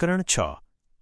પ્રકરણ 6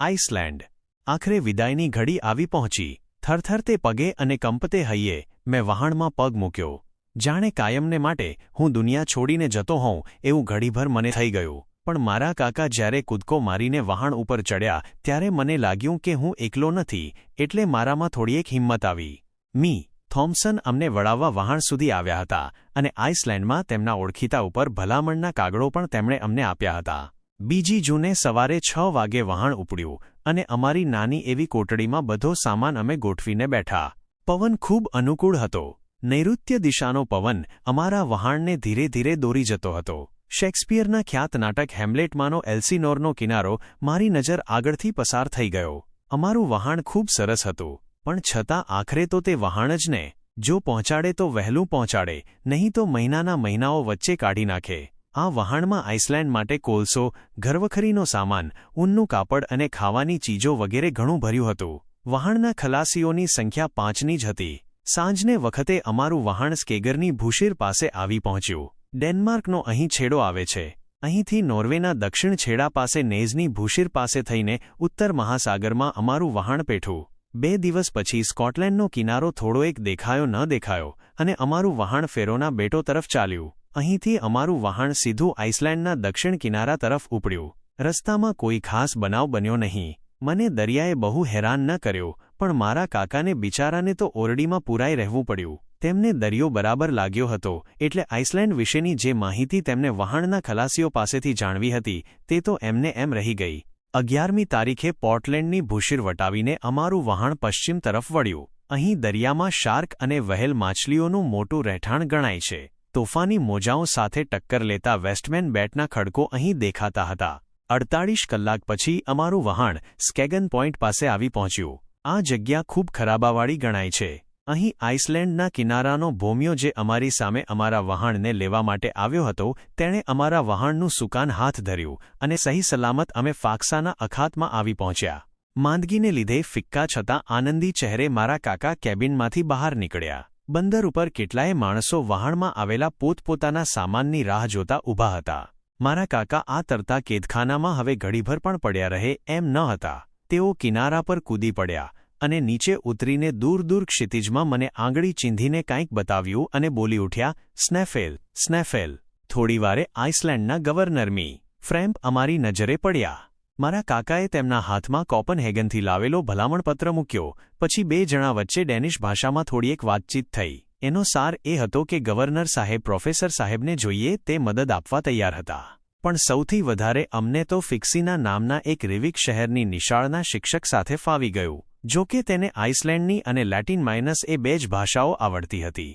આઇસલેન્ડ। આખરે વિદાયની ઘડી આવી પહોંચી। થરથરતે પગે અને કંપતે હૈયે મેં વહાણમાં પગ મૂક્યો। જાણે કાયમને માટે હું દુનિયા છોડીને જતો હોઉં એવું ઘડીભર મને થઈ ગયું। પણ મારા કાકા જ્યારે કૂદકો મારીને વહાણ ઉપર ચડ્યા ત્યારે મને લાગ્યું કે હું એકલો નથી, એટલે મારામાં થોડી એક હિંમત આવી। મી. થોમ્સન અમને વળાવવા વહાણ સુધી આવ્યા હતા અને આઇસલેન્ડમાં તેમના ઓળખીતા ઉપર ભલામણના કાગળો પણ તેમણે અમને આપ્યા હતા। બીજી જૂને સવારે 6 વાગે વહાણ ઉપડ્યું અને અમારી નાની એવી કોટડીમાં બધો સામાન અમે ગોઠવીને બેઠા। પવન ખૂબ અનુકૂળ હતો। નૈઋત્ય દિશાનો પવન અમારા વહાણને ધીરે ધીરે દોરી જતો હતો। શેક્સપિયરના ખ્યાત નાટક હેમ્લેટમાંનો એલ્સિનોરનો કિનારો મારી નજર આગળથી પસાર થઈ ગયો। અમારું વહાણ ખૂબ સરસ હતું, પણ છતાં આખરે તો તે વહાણ જ ને। જો પહોંચાડે તો વહેલું પહોંચાડે, નહીં તો મહિનાના મહિનાઓ વચ્ચે કાઢી નાખે। આ વહાણમાં આઇસલેન્ડ માટે કોલસો, ઘરવખરીનો સામાન, ઊનનું કાપડ અને ખાવાની ચીજો વગેરે ઘણું ભર્યું હતું। વહાણના ખલાસીઓની સંખ્યા 5ની જ હતી। સાંજને વખતે અમારું વહાણ સ્કેગરની ભૂશીર પાસે આવી પહોંચ્યું। ડેનમાર્કનો અહીં છેડો આવે છે। અહીંથી નોર્વેના દક્ષિણ છેડા પાસે નેઝની ભૂશીર પાસે થઈને ઉત્તર મહાસાગરમાં અમારું વહાણ પેઠું। 2 દિવસ પછી સ્કોટલેન્ડનો કિનારો થોડો એક દેખાયો ન દેખાયો અને અમારું વહાણ ફેરોના બેટો તરફ ચાલ્યું। અહીંથી અમારું વહાણ સીધું આઇસલેન્ડના દક્ષિણ કિનારા તરફ ઉપડ્યું। રસ્તામાં કોઈ ખાસ બનાવ બન્યો નહીં। મને દરિયાએ બહુ હેરાન ન કર્યો, પણ મારા કાકાને બિચારાને તો ઓરડીમાં પૂરાઈ રહેવું પડ્યું। તેમને દરિયો બરાબર લાગ્યો હતો, એટલે આઇસલેન્ડ વિશેની જે માહિતી તેમને વહાણના ખલાસીઓ પાસેથી જાણવી હતી તે તો એમને એમ રહી ગઈ। 11મી તારીખે પોર્ટલેન્ડની ભૂશીર વટાવીને અમારું વહાણ પશ્ચિમ તરફ વળ્યું। અહીં દરિયામાં શાર્ક અને વહેલ માછલીઓનું મોટું રહેઠાણ ગણાય છે। તોફાની મોજાઓ સાથે ટક્કર લેતા વેસ્ટમેન બેટના ખડકો અહીં દેખાતા હતા। 48 કલાક પછી અમારું વહાણ સ્કેગન પોઇન્ટ પાસે આવી પહોંચ્યું। આ જગ્યા ખૂબ ખરાબાવાળી ગણાય છે। અહીં આઇસલેન્ડના કિનારાનો ભોમિયો જે અમારી સામે અમારા વહાણને લેવા માટે આવ્યો હતો તેણે અમારા વહાણનું સુકાન હાથ ધર્યું અને સહી સલામત અમે ફાક્સાના અખાતમાં આવી પહોંચ્યા। માંદગીને લીધે ફિક્કા છતાં આનંદી ચહેરે મારા કાકા કેબિનમાંથી બહાર નીકળ્યા। બંદર ઉપર કેટલાય માણસો વહાણમાં આવેલા પોતપોતાના સામાનની રાહ જોતા ઊભા હતા। મારા કાકા આ તરતા કેદખાનામાં હવે ઘડીભર પણ પડ્યા રહે એમ ન હતા। તેઓ કિનારા પર કૂદી પડ્યા અને નીચે ઉતરીને દૂર દૂર ક્ષિતિજમાં મને આંગળી ચીંધીને કાંઈક બતાવ્યું અને બોલી ઉઠ્યા, સ્નેફેલ, સ્નેફેલ। થોડીવારે આઇસલેન્ડના ગવર્નર મી. ફ્રેમ્પ અમારી નજરે પડ્યા। મારા કાકાએ તેમના હાથમાં કોપનહેગનથી લાવેલો ભલામણપત્ર મૂક્યો। પછી 2 જણા વચ્ચે ડેનિશ ભાષામાં થોડી એક વાતચીત થઈ। એનો સાર એ હતો કે ગવર્નર સાહેબ પ્રોફેસર સાહેબને જોઈએ તે મદદ આપવા તૈયાર હતા, પણ સૌથી વધારે અમને તો ફિક્સીના નામના એક રિવિક શહેરની નિશાળના શિક્ષક સાથે ફાવી ગયું। જો કે તેને આઇસલેન્ડની અને લેટિન માઇનસ એ 2 જ ભાષાઓ આવડતી હતી,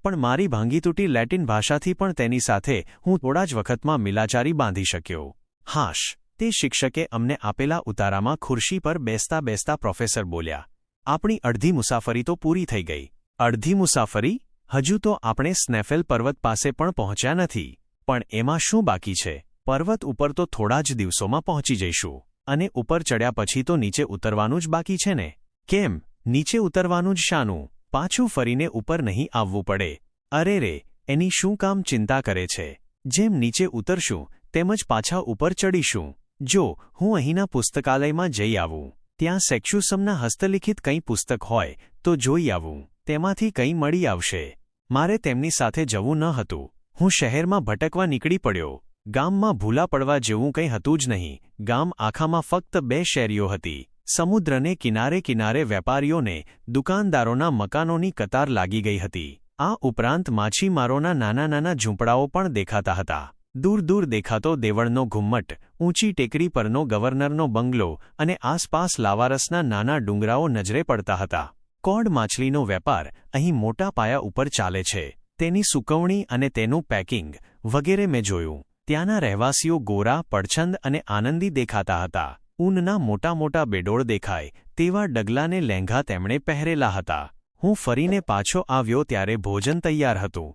પણ મારી ભાંગી તૂટી લેટિન ભાષાથી પણ તેની સાથે હું થોડા જ વખતમાં મિલાચારી બાંધી શક્યો। હાશ, તે શિક્ષકે અમને આપેલા ઉતારામાં ખુરશી પર બેસતા બેસતા પ્રોફેસર બોલ્યા, આપણી અડધી મુસાફરી તો પૂરી થઈ ગઈ। અડધી મુસાફરી? હજુ તો આપણે સ્નેફેલ પર્વત પાસે પણ પહોંચ્યા નથી। પણ એમાં શું બાકી છે? પર્વત ઉપર તો થોડા જ દિવસોમાં પહોંચી જઈશું, અને ઉપર ચડ્યા પછી તો નીચે ઉતરવાનું જ બાકી છે ને? કેમ, નીચે ઉતરવાનું જ શાનું? પાછું ફરીને ઉપર નહીં આવવું પડે? અરે રે, એની શું કામ ચિંતા કરે છે? જેમ નીચે ઉતરશું તેમજ પાછા ઉપર ચડીશું। જો હું અહીંના પુસ્તકાલયમાં જઈ આવું, ત્યાં સેક્સ્યુસમના હસ્તલિખિત કંઈ પુસ્તક હોય તો જોઈ આવું, તેમાંથી કંઈ મળી આવશે। મારે તેમની સાથે જવું ન હતું। હું શહેરમાં ભટકવા નીકળી પડ્યો। ગામમાં ભૂલા પડવા જેવું કંઈ હતું જ નહીં। ગામ આખામાં ફક્ત 2 શેરીઓ હતી। સમુદ્રને કિનારે કિનારે વેપારીઓને, દુકાનદારોના મકાનોની કતાર લાગી ગઈ હતી। આ ઉપરાંત માછીમારોના નાના નાના ઝૂંપડાઓ પણ દેખાતા હતા। દૂર દૂર દેખાતો દેવળનો ઘુમ્મટ, ઊંચી ટેકરી પરનો ગવર્નરનો બંગલો અને આસપાસ લાવારસના નાના ડુંગરાઓ નજરે પડતા હતા। કોડ માછલીનો વેપાર અહીં મોટા પાયા ઉપર ચાલે છે। તેની સૂકવણી અને તેનું પેકિંગ વગેરે મેં જોયું। ત્યાંના રહેવાસીઓ ગોરા, પડછંદ અને આનંદી દેખાતા હતા। ઊનના મોટા મોટા બેડોળ દેખાય તેવા ડગલાને લહેંગા તેમણે પહેરેલા હતા। હું ફરીને પાછો આવ્યો ત્યારે ભોજન તૈયાર હતું।